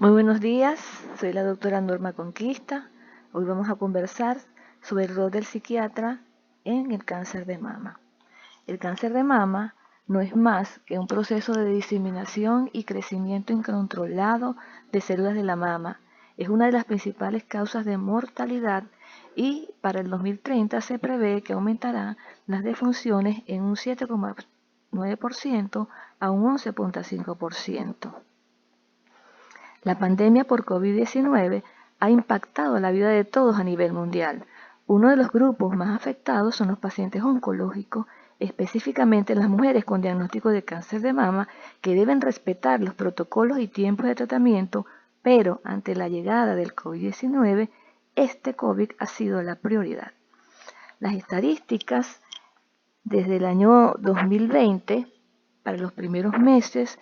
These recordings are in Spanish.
Muy buenos días, soy la doctora Norma Conquista. Hoy vamos a conversar sobre el rol del psiquiatra en el cáncer de mama. El cáncer de mama no es más que un proceso de diseminación y crecimiento incontrolado de células de la mama. Es una de las principales causas de mortalidad y para el 2030 se prevé que aumentará las defunciones en un 7,9% a un 11,5%. La pandemia por COVID-19 ha impactado la vida de todos a nivel mundial. Uno de los grupos más afectados son los pacientes oncológicos, específicamente las mujeres con diagnóstico de cáncer de mama, que deben respetar los protocolos y tiempos de tratamiento, pero ante la llegada del COVID-19, este COVID ha sido la prioridad. Las estadísticas desde el año 2020, para los primeros meses,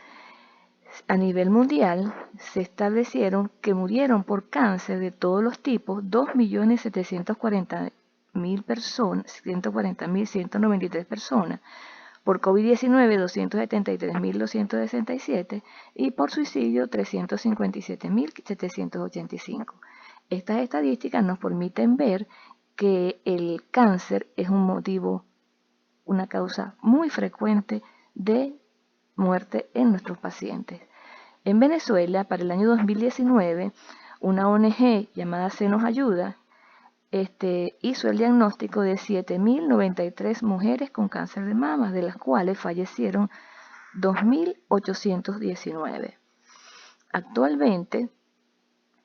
a nivel mundial, se establecieron que murieron por cáncer de todos los tipos 2.740.000 personas, 140.193 personas, por COVID-19 273.267 y por suicidio 357.785. Estas estadísticas nos permiten ver que el cáncer es un motivo, una causa muy frecuente de muerte en nuestros pacientes. En Venezuela, para el año 2019, una ONG llamada Se Nos Ayuda hizo el diagnóstico de 7.093 mujeres con cáncer de mama, de las cuales fallecieron 2.819. Actualmente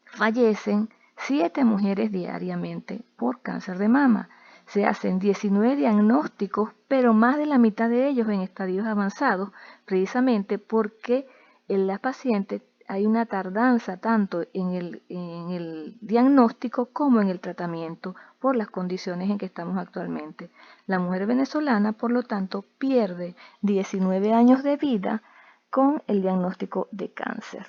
fallecen 7 mujeres diariamente por cáncer de mama. Se hacen 19 diagnósticos, pero más de la mitad de ellos en estadios avanzados, precisamente porque en las pacientes hay una tardanza tanto en el diagnóstico como en el tratamiento por las condiciones en que estamos actualmente. La mujer venezolana, por lo tanto, pierde 19 años de vida con el diagnóstico de cáncer.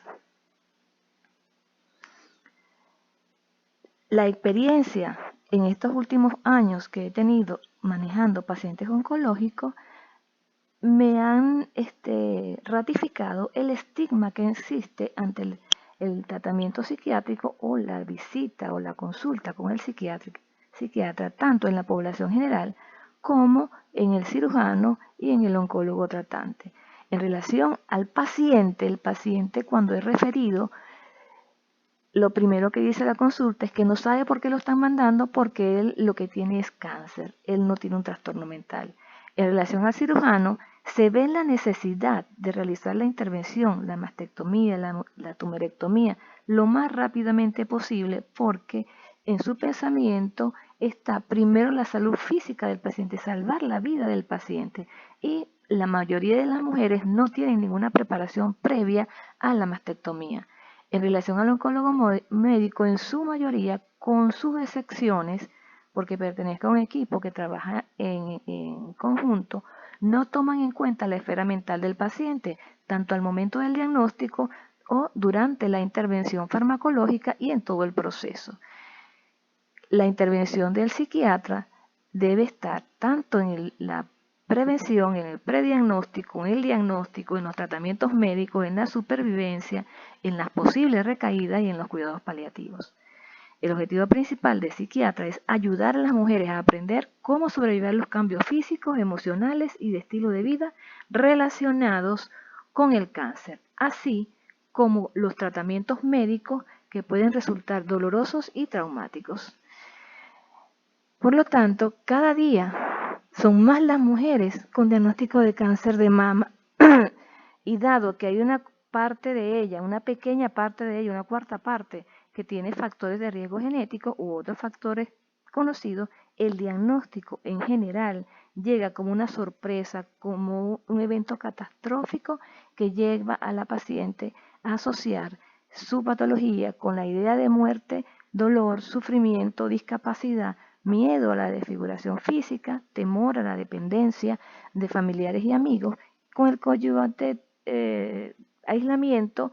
La experiencia en estos últimos años que he tenido manejando pacientes oncológicos me han ratificado el estigma que existe ante el tratamiento psiquiátrico o la visita o la consulta con el psiquiatra, tanto en la población general como en el cirujano y en el oncólogo tratante. En relación al paciente, el paciente cuando es referido, lo primero que dice la consulta es que no sabe por qué lo están mandando porque él lo que tiene es cáncer, él no tiene un trastorno mental. En relación al cirujano, se ve la necesidad de realizar la intervención, la mastectomía, la tumorectomía, lo más rápidamente posible porque en su pensamiento está primero la salud física del paciente, salvar la vida del paciente. Y la mayoría de las mujeres no tienen ninguna preparación previa a la mastectomía. En relación al oncólogo médico, en su mayoría, con sus excepciones, porque pertenezco a un equipo que trabaja en conjunto, no toman en cuenta la esfera mental del paciente, tanto al momento del diagnóstico o durante la intervención farmacológica y en todo el proceso. La intervención del psiquiatra debe estar tanto en la prevención, en el prediagnóstico, en el diagnóstico, en los tratamientos médicos, en la supervivencia, en las posibles recaídas y en los cuidados paliativos. El objetivo principal del psiquiatra es ayudar a las mujeres a aprender cómo sobrevivir a los cambios físicos, emocionales y de estilo de vida relacionados con el cáncer, así como los tratamientos médicos que pueden resultar dolorosos y traumáticos. Por lo tanto, cada día son más las mujeres con diagnóstico de cáncer de mama y dado que hay una parte de ella, una pequeña parte de ella, una cuarta parte, que tiene factores de riesgo genético u otros factores conocidos, el diagnóstico en general llega como una sorpresa, como un evento catastrófico que lleva a la paciente a asociar su patología con la idea de muerte, dolor, sufrimiento, discapacidad, miedo a la desfiguración física, temor a la dependencia de familiares y amigos, con el coadyuvante aislamiento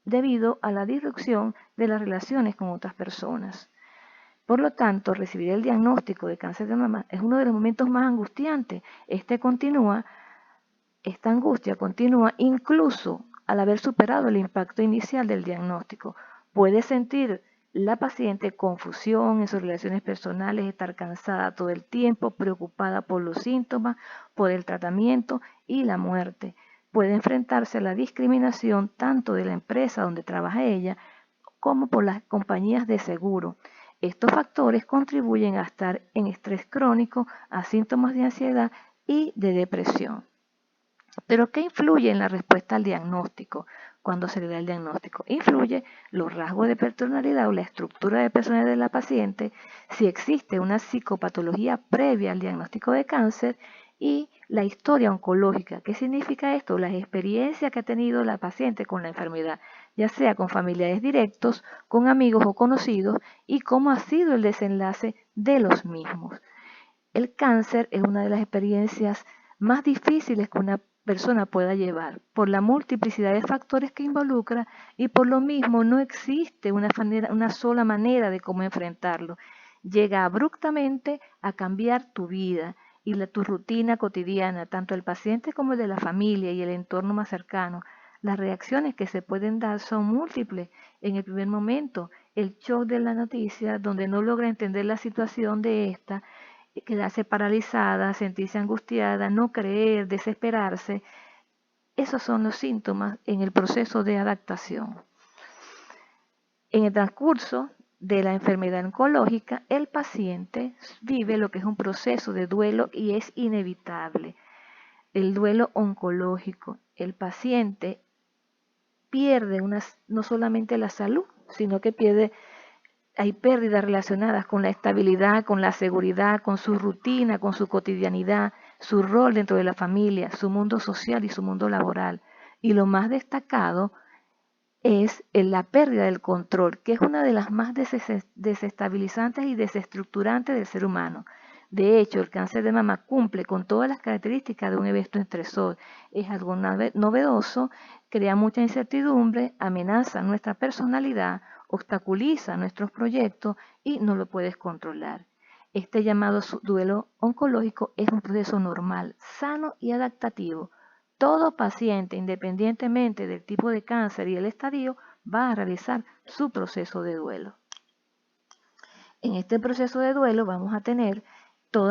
debido a la disrupción de las relaciones con otras personas. Por lo tanto, recibir el diagnóstico de cáncer de mama es uno de los momentos más angustiantes. Esta angustia continúa incluso al haber superado el impacto inicial del diagnóstico. Puede sentir la paciente confusión en sus relaciones personales, estar cansada todo el tiempo, preocupada por los síntomas, por el tratamiento y la muerte. Puede enfrentarse a la discriminación tanto de la empresa donde trabaja ella como por las compañías de seguro. Estos factores contribuyen a estar en estrés crónico, a síntomas de ansiedad y de depresión. Pero ¿qué influye en la respuesta al diagnóstico? Cuando se le da el diagnóstico, influye los rasgos de personalidad o la estructura de personalidad de la paciente, si existe una psicopatología previa al diagnóstico de cáncer y la historia oncológica. ¿Qué significa esto? Las experiencias que ha tenido la paciente con la enfermedad, ya sea con familiares directos, con amigos o conocidos, y cómo ha sido el desenlace de los mismos. El cáncer es una de las experiencias más difíciles que una persona pueda llevar por la multiplicidad de factores que involucra, y por lo mismo no existe una sola manera de cómo enfrentarlo. Llega abruptamente a cambiar tu vida y tu rutina cotidiana, tanto el paciente como el de la familia y el entorno más cercano. Las reacciones que se pueden dar son múltiples. En el primer momento, el shock de la noticia, donde no logra entender la situación de esta, quedarse paralizada, sentirse angustiada, no creer, desesperarse. Esos son los síntomas en el proceso de adaptación. En el transcurso de la enfermedad oncológica, el paciente vive lo que es un proceso de duelo y es inevitable. El duelo oncológico. El paciente pierde no solamente la salud, sino que hay pérdidas relacionadas con la estabilidad, con la seguridad, con su rutina, con su cotidianidad, su rol dentro de la familia, su mundo social y su mundo laboral. Y lo más destacado es la pérdida del control, que es una de las más desestabilizantes y desestructurantes del ser humano. De hecho, el cáncer de mama cumple con todas las características de un evento estresor. Es algo novedoso, crea mucha incertidumbre, amenaza nuestra personalidad, obstaculiza nuestros proyectos y no lo puedes controlar. Este llamado duelo oncológico es un proceso normal, sano y adaptativo. Todo paciente, independientemente del tipo de cáncer y el estadio, va a realizar su proceso de duelo. En este proceso de duelo vamos a tener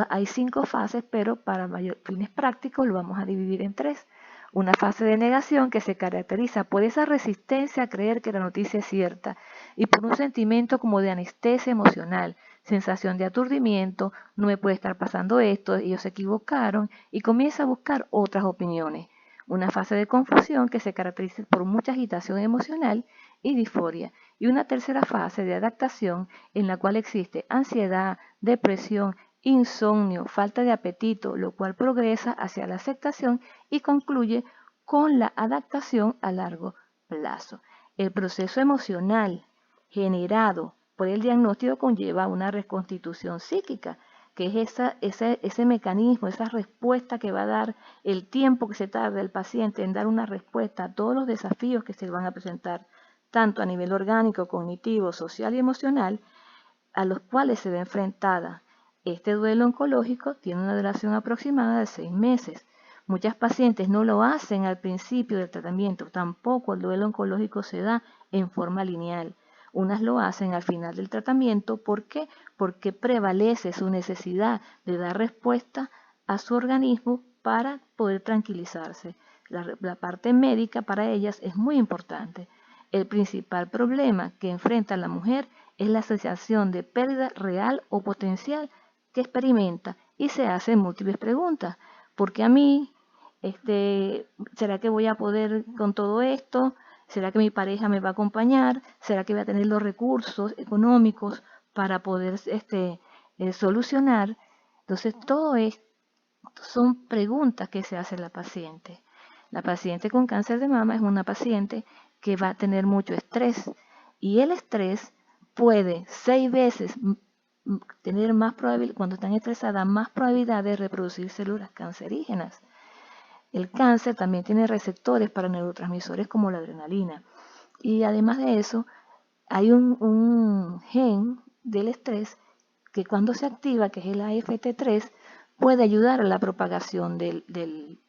hay 5 fases, pero para fines prácticos lo vamos a dividir en 3. Una fase de negación que se caracteriza por esa resistencia a creer que la noticia es cierta y por un sentimiento como de anestesia emocional, sensación de aturdimiento, no me puede estar pasando esto, ellos se equivocaron, y comienza a buscar otras opiniones. Una fase de confusión que se caracteriza por mucha agitación emocional y disforia, y una tercera fase de adaptación en la cual existe ansiedad, depresión, insomnio, falta de apetito, lo cual progresa hacia la aceptación y concluye con la adaptación a largo plazo. El proceso emocional generado por el diagnóstico conlleva una reconstitución psíquica, que es ese mecanismo, esa respuesta que va a dar el tiempo que se tarda el paciente en dar una respuesta a todos los desafíos que se van a presentar, tanto a nivel orgánico, cognitivo, social y emocional, a los cuales se ve enfrentada. Este duelo oncológico tiene una duración aproximada de 6 meses. Muchas pacientes no lo hacen al principio del tratamiento, tampoco el duelo oncológico se da en forma lineal. Unas lo hacen al final del tratamiento. ¿Por qué? Porque prevalece su necesidad de dar respuesta a su organismo para poder tranquilizarse. La parte médica para ellas es muy importante. El principal problema que enfrenta la mujer es la sensación de pérdida real o potencial que experimenta, y se hace múltiples preguntas. ¿Por qué a mí? ¿Será que voy a poder con todo esto? ¿Será que mi pareja me va a acompañar? ¿Será que voy a tener los recursos económicos para poder solucionar? Entonces, son preguntas que se hace la paciente. La paciente con cáncer de mama es una paciente que va a tener mucho estrés, y el estrés puede 6 veces tener más probabilidad, cuando están estresadas, más probabilidad de reproducir células cancerígenas. El cáncer también tiene receptores para neurotransmisores como la adrenalina. Y además de eso, hay un gen del estrés que cuando se activa, que es el AFT3, puede ayudar a la propagación del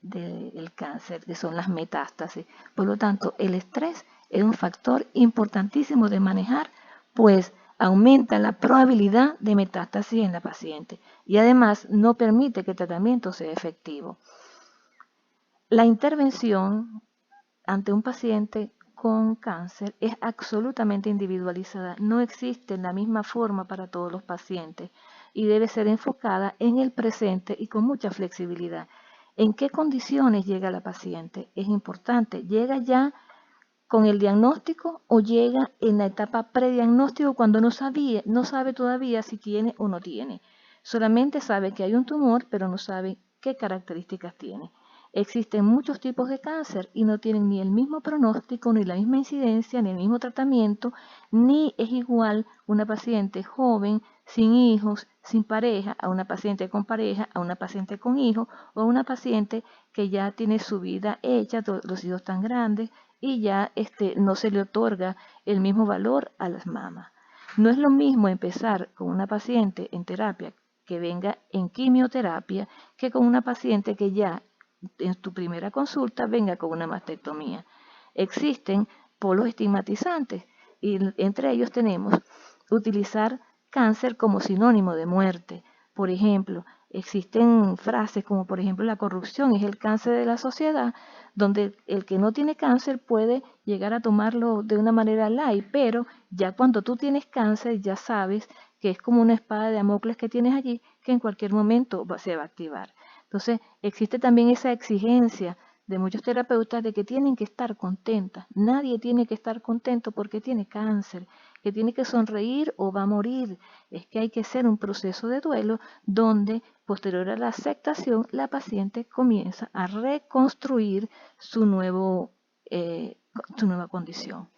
del cáncer, que son las metástasis. Por lo tanto, el estrés es un factor importantísimo de manejar, pues aumenta la probabilidad de metástasis en la paciente y además no permite que el tratamiento sea efectivo. La intervención ante un paciente con cáncer es absolutamente individualizada, no existe la misma forma para todos los pacientes y debe ser enfocada en el presente y con mucha flexibilidad. ¿En qué condiciones llega la paciente? Es importante, ¿llega ya con el diagnóstico o llega en la etapa prediagnóstico cuando no sabe todavía si tiene o no tiene? Solamente sabe que hay un tumor, pero no sabe qué características tiene. Existen muchos tipos de cáncer y no tienen ni el mismo pronóstico, ni la misma incidencia, ni el mismo tratamiento, ni es igual una paciente joven, sin hijos, sin pareja, a una paciente con pareja, a una paciente con hijos, o a una paciente que ya tiene su vida hecha, los hijos tan grandes, y ya no se le otorga el mismo valor a las mamas. No es lo mismo empezar con una paciente en terapia que venga en quimioterapia que con una paciente que ya en tu primera consulta venga con una mastectomía. Existen polos estigmatizantes y entre ellos tenemos utilizar cáncer como sinónimo de muerte. Por ejemplo, existen frases como por ejemplo la corrupción es el cáncer de la sociedad, donde el que no tiene cáncer puede llegar a tomarlo de una manera light, pero ya cuando tú tienes cáncer ya sabes que es como una espada de Damocles que tienes allí que en cualquier momento se va a activar. Entonces, existe también esa exigencia de muchos terapeutas de que tienen que estar contentas. Nadie tiene que estar contento porque tiene cáncer, que tiene que sonreír o va a morir. Es que hay que hacer un proceso de duelo donde, posterior a la aceptación, la paciente comienza a reconstruir su nueva condición.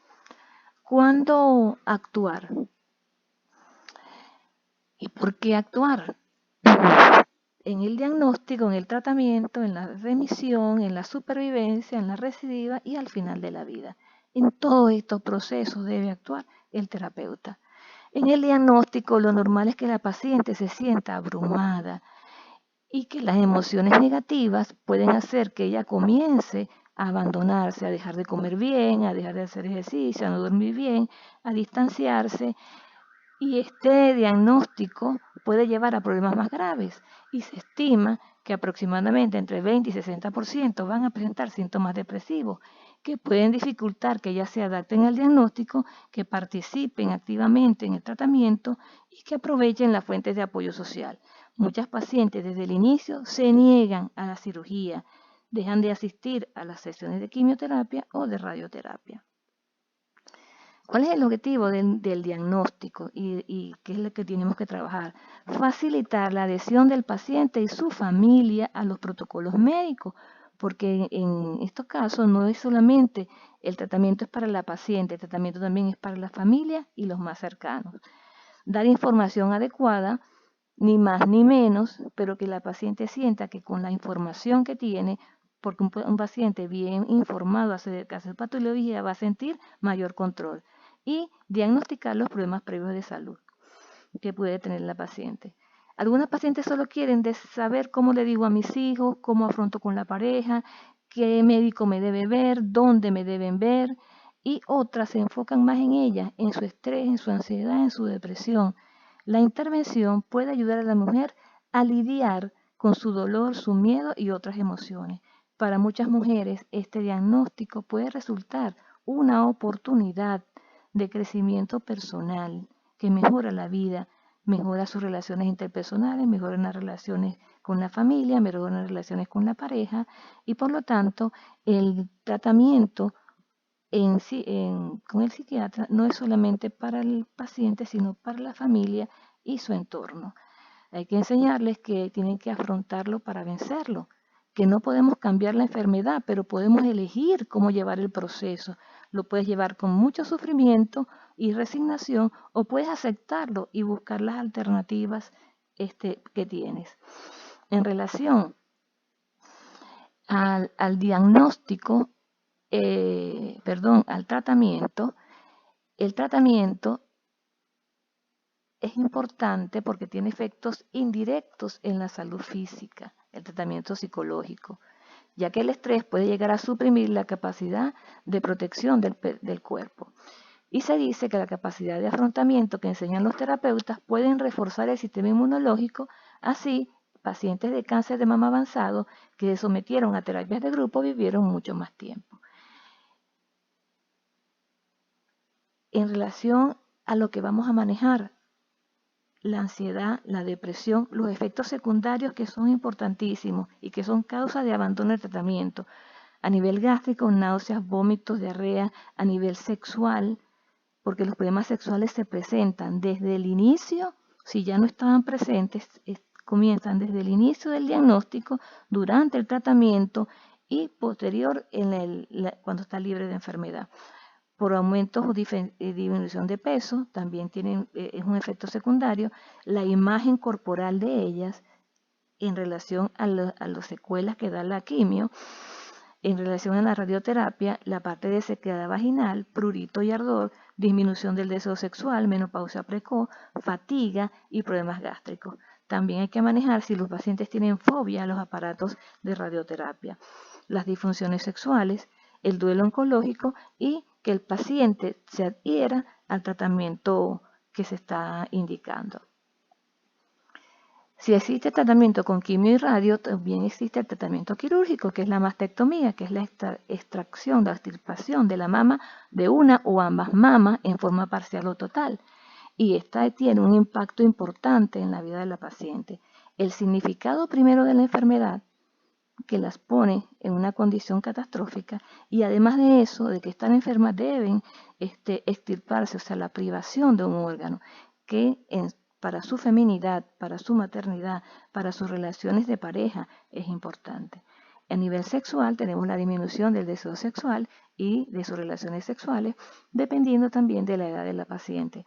¿Cuándo actuar? ¿Y por qué actuar? En el diagnóstico, en el tratamiento, en la remisión, en la supervivencia, en la recidiva y al final de la vida. En todos estos procesos debe actuar el terapeuta. En el diagnóstico, lo normal es que la paciente se sienta abrumada y que las emociones negativas pueden hacer que ella comience a abandonarse, a dejar de comer bien, a dejar de hacer ejercicio, a no dormir bien, a distanciarse. Y este diagnóstico puede llevar a problemas más graves y se estima que aproximadamente entre 20 y 60% van a presentar síntomas depresivos que pueden dificultar que ellas se adapten al diagnóstico, que participen activamente en el tratamiento y que aprovechen las fuentes de apoyo social. Muchas pacientes desde el inicio se niegan a la cirugía, dejan de asistir a las sesiones de quimioterapia o de radioterapia. ¿Cuál es el objetivo del diagnóstico y qué es lo que tenemos que trabajar? Facilitar la adhesión del paciente y su familia a los protocolos médicos, porque en estos casos no es solamente el tratamiento es para la paciente, el tratamiento también es para la familia y los más cercanos. Dar información adecuada, ni más ni menos, pero que la paciente sienta que con la información que tiene, porque un paciente bien informado acerca de su patología va a sentir mayor control y diagnosticar los problemas previos de salud que puede tener la paciente. Algunas pacientes solo quieren saber cómo le digo a mis hijos, cómo afronto con la pareja, qué médico me debe ver, dónde me deben ver, y otras se enfocan más en ellas, en su estrés, en su ansiedad, en su depresión. La intervención puede ayudar a la mujer a lidiar con su dolor, su miedo y otras emociones. Para muchas mujeres, este diagnóstico puede resultar una oportunidad de crecimiento personal que mejora la vida, mejora sus relaciones interpersonales, mejora las relaciones con la familia, mejora las relaciones con la pareja y por lo tanto el tratamiento con el psiquiatra no es solamente para el paciente, sino para la familia y su entorno. Hay que enseñarles que tienen que afrontarlo para vencerlo, que no podemos cambiar la enfermedad, pero podemos elegir cómo llevar el proceso. Lo puedes llevar con mucho sufrimiento y resignación o puedes aceptarlo y buscar las alternativas que tienes. En relación al diagnóstico, al tratamiento, el tratamiento es importante porque tiene efectos indirectos en la salud física, el tratamiento psicológico. ya que el estrés puede llegar a suprimir la capacidad de protección del cuerpo. Y se dice que la capacidad de afrontamiento que enseñan los terapeutas pueden reforzar el sistema inmunológico. Así, pacientes de cáncer de mama avanzado que se sometieron a terapias de grupo vivieron mucho más tiempo. En relación a lo que vamos a manejar, la ansiedad, la depresión, los efectos secundarios que son importantísimos y que son causa de abandono del tratamiento. A nivel gástrico, náuseas, vómitos, diarrea. A nivel sexual, porque los problemas sexuales se presentan desde el inicio, si ya no estaban presentes, comienzan desde el inicio del diagnóstico, durante el tratamiento y posterior cuando está libre de enfermedad. Por aumentos o disminución de peso, también es un efecto secundario. La imagen corporal de ellas en relación a las secuelas que da la quimio, en relación a la radioterapia, la parte de sequedad vaginal, prurito y ardor, disminución del deseo sexual, menopausia precoz, fatiga y problemas gástricos. También hay que manejar si los pacientes tienen fobia a los aparatos de radioterapia, las disfunciones sexuales, el duelo oncológico y que el paciente se adhiera al tratamiento que se está indicando. Si existe tratamiento con quimio y radio, también existe el tratamiento quirúrgico, que es la mastectomía, que es la extracción, la extirpación de la mama de una o ambas mamas en forma parcial o total. Y esta tiene un impacto importante en la vida de la paciente. El significado primero de la enfermedad, que las pone en una condición catastrófica, y además de eso, de que están enfermas deben extirparse, o sea, la privación de un órgano, que para su feminidad, para su maternidad, para sus relaciones de pareja es importante. A nivel sexual tenemos la disminución del deseo sexual y de sus relaciones sexuales, dependiendo también de la edad de la paciente.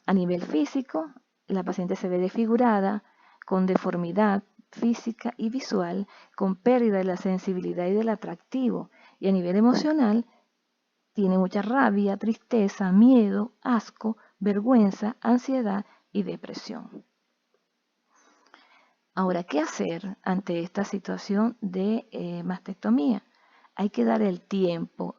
A nivel físico, la paciente se ve desfigurada, con deformidad física y visual, con pérdida de la sensibilidad y del atractivo. Y a nivel emocional, tiene mucha rabia, tristeza, miedo, asco, vergüenza, ansiedad y depresión. Ahora, ¿qué hacer ante esta situación de mastectomía? Hay que dar el tiempo.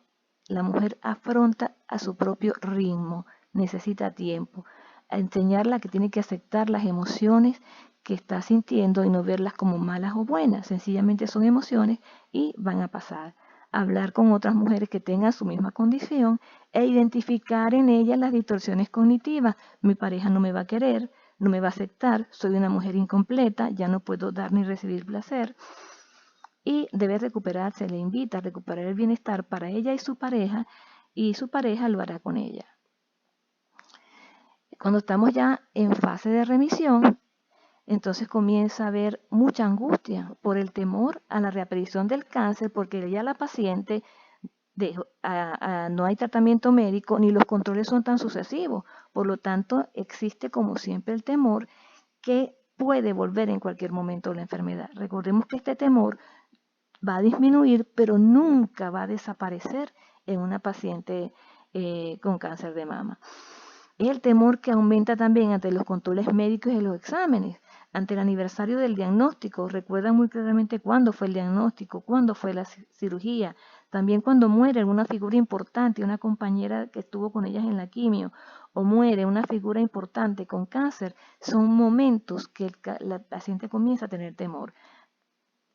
La mujer afronta a su propio ritmo, necesita tiempo. A enseñarla que tiene que aceptar las emociones que está sintiendo y no verlas como malas o buenas. Sencillamente son emociones y van a pasar. Hablar con otras mujeres que tengan su misma condición e identificar en ellas las distorsiones cognitivas. Mi pareja no me va a querer, no me va a aceptar, soy una mujer incompleta, ya no puedo dar ni recibir placer. Y debe recuperarse, le invita a recuperar el bienestar para ella y su pareja lo hará con ella. Cuando estamos ya en fase de remisión, entonces comienza a haber mucha angustia por el temor a la reaparición del cáncer, porque ya la paciente no hay tratamiento médico ni los controles son tan sucesivos. Por lo tanto, existe como siempre el temor que puede volver en cualquier momento la enfermedad. Recordemos que este temor va a disminuir, pero nunca va a desaparecer en una paciente con cáncer de mama. Es el temor que aumenta también ante los controles médicos y los exámenes, ante el aniversario del diagnóstico. Recuerdan muy claramente cuándo fue el diagnóstico, cuándo fue la cirugía. También cuando muere alguna figura importante, una compañera que estuvo con ellas en la quimio, o muere una figura importante con cáncer, son momentos que la paciente comienza a tener temor.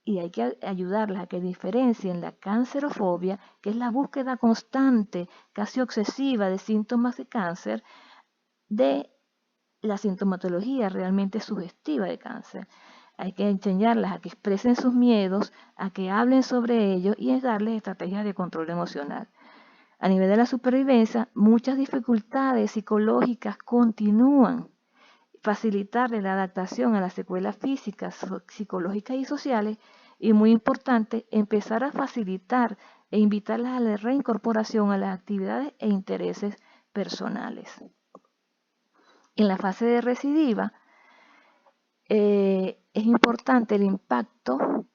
Y hay que ayudarlas a que diferencien la cancerofobia, que es la búsqueda constante, casi obsesiva de síntomas de cáncer, de la sintomatología realmente sugestiva de cáncer. Hay que enseñarlas a que expresen sus miedos, a que hablen sobre ellos y es darles estrategias de control emocional. A nivel de la supervivencia, muchas dificultades psicológicas continúan. Facilitarle la adaptación a las secuelas físicas, psicológicas y sociales, y muy importante, empezar a facilitar e invitarlas a la reincorporación a las actividades e intereses personales. En la fase de recidiva, es importante el impacto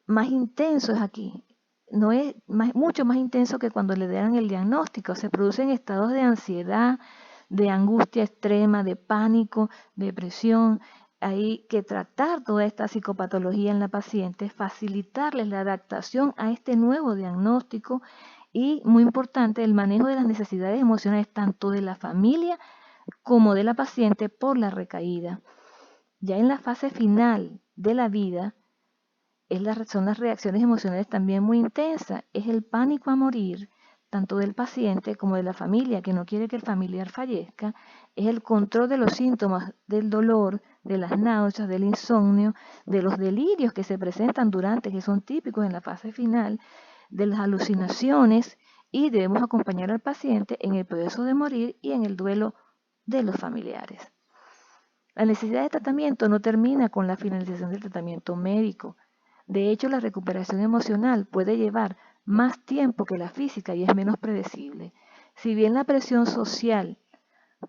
más intenso es aquí. No es mucho más intenso que cuando le dan el diagnóstico. Se producen estados de ansiedad, de angustia extrema, de pánico, depresión, hay que tratar toda esta psicopatología en la paciente, facilitarles la adaptación a este nuevo diagnóstico y, muy importante, el manejo de las necesidades emocionales tanto de la familia como de la paciente por la recaída. Ya en la fase final de la vida, son las reacciones emocionales también muy intensas. Es el pánico a morir, tanto del paciente como de la familia, que no quiere que el familiar fallezca. Es el control de los síntomas del dolor, de las náuseas, del insomnio, de los delirios que se presentan durante, que son típicos en la fase final, de las alucinaciones, y debemos acompañar al paciente en el proceso de morir y en el duelo de los familiares. La necesidad de tratamiento no termina con la finalización del tratamiento médico. De hecho, la recuperación emocional puede llevar más tiempo que la física y es menos predecible. Si bien la presión social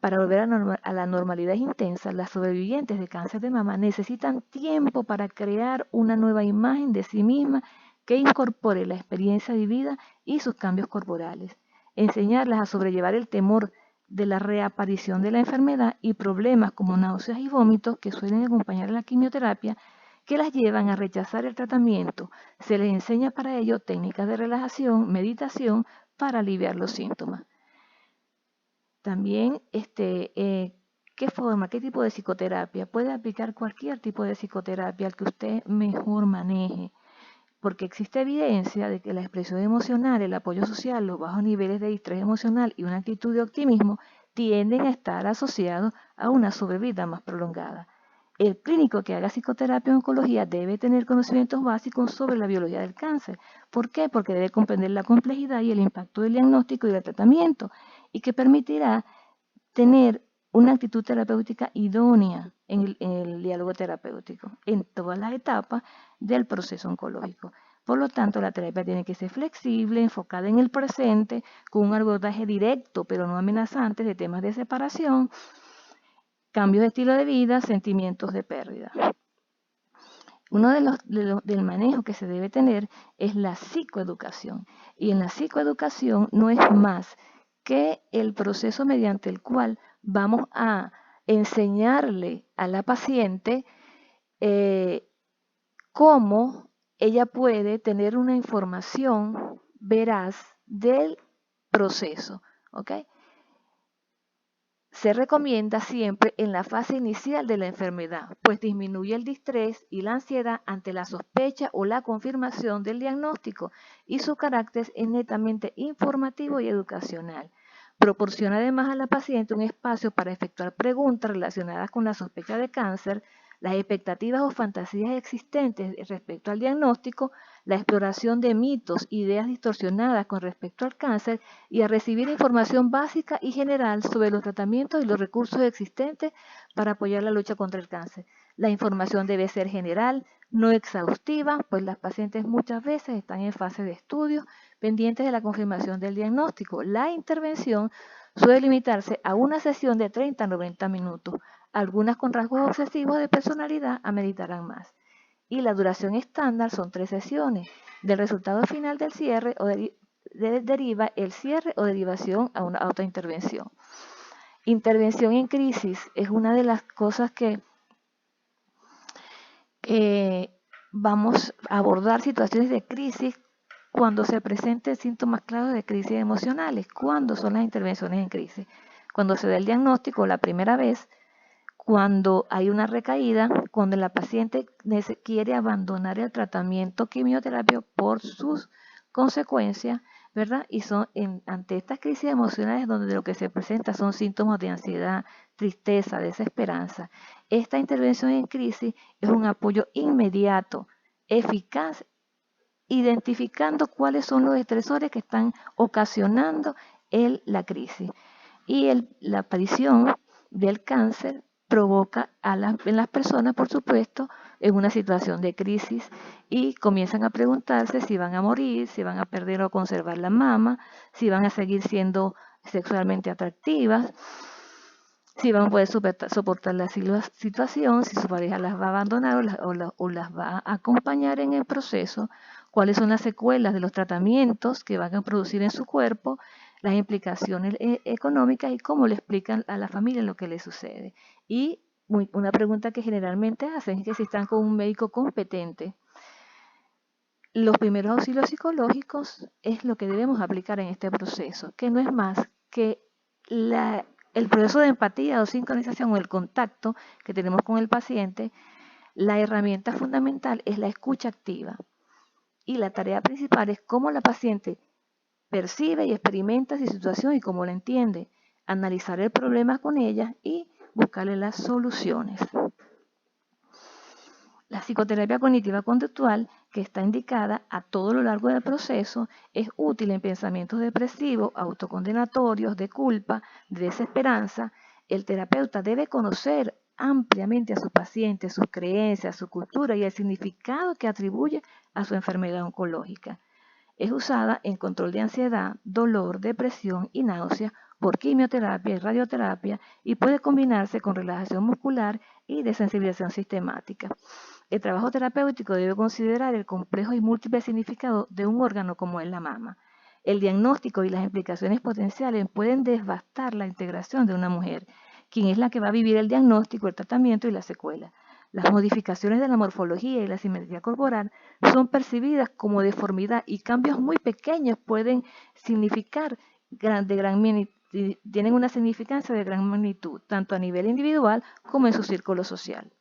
para volver a la normalidad es intensa, las sobrevivientes de cáncer de mama necesitan tiempo para crear una nueva imagen de sí misma que incorpore la experiencia vivida y sus cambios corporales. Enseñarlas a sobrellevar el temor de la reaparición de la enfermedad y problemas como náuseas y vómitos que suelen acompañar a la quimioterapia que las llevan a rechazar el tratamiento. Se les enseña para ello técnicas de relajación, meditación para aliviar los síntomas. También, qué tipo de psicoterapia. Puede aplicar cualquier tipo de psicoterapia al que usted mejor maneje, porque existe evidencia de que la expresión emocional, el apoyo social, los bajos niveles de distrés emocional y una actitud de optimismo tienden a estar asociados a una sobrevida más prolongada. El clínico que haga psicoterapia en oncología debe tener conocimientos básicos sobre la biología del cáncer. ¿Por qué? Porque debe comprender la complejidad y el impacto del diagnóstico y del tratamiento, y que permitirá tener una actitud terapéutica idónea en el diálogo terapéutico en todas las etapas del proceso oncológico. Por lo tanto, la terapia tiene que ser flexible, enfocada en el presente, con un abordaje directo pero no amenazante de temas de separación, cambios de estilo de vida, sentimientos de pérdida. Uno del manejo que se debe tener es la psicoeducación. Y en la psicoeducación no es más que el proceso mediante el cual vamos a enseñarle a la paciente cómo ella puede tener una información veraz del proceso. ¿Ok? Se recomienda siempre en la fase inicial de la enfermedad, pues disminuye el distrés y la ansiedad ante la sospecha o la confirmación del diagnóstico y su carácter es netamente informativo y educacional. Proporciona además a la paciente un espacio para efectuar preguntas relacionadas con la sospecha de cáncer, las expectativas o fantasías existentes respecto al diagnóstico, la exploración de mitos, ideas distorsionadas con respecto al cáncer y a recibir información básica y general sobre los tratamientos y los recursos existentes para apoyar la lucha contra el cáncer. La información debe ser general, no exhaustiva, pues las pacientes muchas veces están en fase de estudio, pendientes de la confirmación del diagnóstico. La intervención suele limitarse a una sesión de 30 a 90 minutos. Algunas con rasgos obsesivos de personalidad ameritarán más. Y la duración estándar son 3 sesiones. Del resultado final del cierre deriva el cierre o derivación a una autointervención. Intervención en crisis es una de las cosas que vamos a abordar situaciones de crisis cuando se presenten síntomas claros de crisis emocionales. ¿Cuándo son las intervenciones en crisis? Cuando se da el diagnóstico la primera vez, cuando hay una recaída, cuando la paciente quiere abandonar el tratamiento quimioterapia por sus consecuencias, ¿verdad? Y son ante estas crisis emocionales donde lo que se presenta son síntomas de ansiedad, tristeza, desesperanza. Esta intervención en crisis es un apoyo inmediato, eficaz, identificando cuáles son los estresores que están ocasionando la crisis. Y la aparición del cáncer provoca en las personas, por supuesto, en una situación de crisis y comienzan a preguntarse si van a morir, si van a perder o conservar la mama, si van a seguir siendo sexualmente atractivas, si van a poder soportar la situación, si su pareja las va a abandonar o las va a acompañar en el proceso, cuáles son las secuelas de los tratamientos que van a producir en su cuerpo, las implicaciones económicas y cómo le explican a la familia lo que le sucede. Y una pregunta que generalmente hacen es que si están con un médico competente. Los primeros auxilios psicológicos es lo que debemos aplicar en este proceso, que no es más que el proceso de empatía o sincronización o el contacto que tenemos con el paciente. La herramienta fundamental es la escucha activa y la tarea principal es cómo la paciente percibe y experimenta su situación y cómo la entiende, analizar el problema con ella y buscarle las soluciones. La psicoterapia cognitiva conductual, que está indicada a todo lo largo del proceso, es útil en pensamientos depresivos, autocondenatorios, de culpa, de desesperanza. El terapeuta debe conocer ampliamente a su paciente, sus creencias, su cultura y el significado que atribuye a su enfermedad oncológica. Es usada en control de ansiedad, dolor, depresión y náusea por quimioterapia y radioterapia y puede combinarse con relajación muscular y desensibilización sistemática. El trabajo terapéutico debe considerar el complejo y múltiple significado de un órgano como es la mama. El diagnóstico y las implicaciones potenciales pueden devastar la integración de una mujer, quien es la que va a vivir el diagnóstico, el tratamiento y la secuela. Las modificaciones de la morfología y la simetría corporal son percibidas como deformidad y cambios muy pequeños pueden significar tienen una significancia de gran magnitud, tanto a nivel individual como en su círculo social.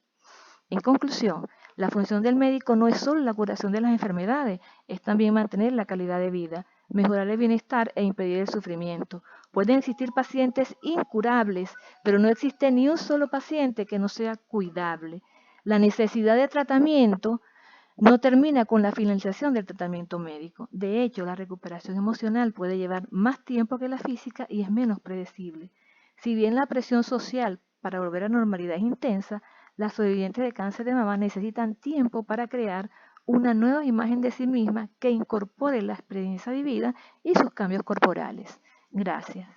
En conclusión, la función del médico no es solo la curación de las enfermedades, es también mantener la calidad de vida, mejorar el bienestar e impedir el sufrimiento. Pueden existir pacientes incurables, pero no existe ni un solo paciente que no sea cuidable. La necesidad de tratamiento no termina con la finalización del tratamiento médico. De hecho, la recuperación emocional puede llevar más tiempo que la física y es menos predecible. Si bien la presión social para volver a la normalidad es intensa, las sobrevivientes de cáncer de mama necesitan tiempo para crear una nueva imagen de sí misma que incorpore la experiencia vivida y sus cambios corporales. Gracias.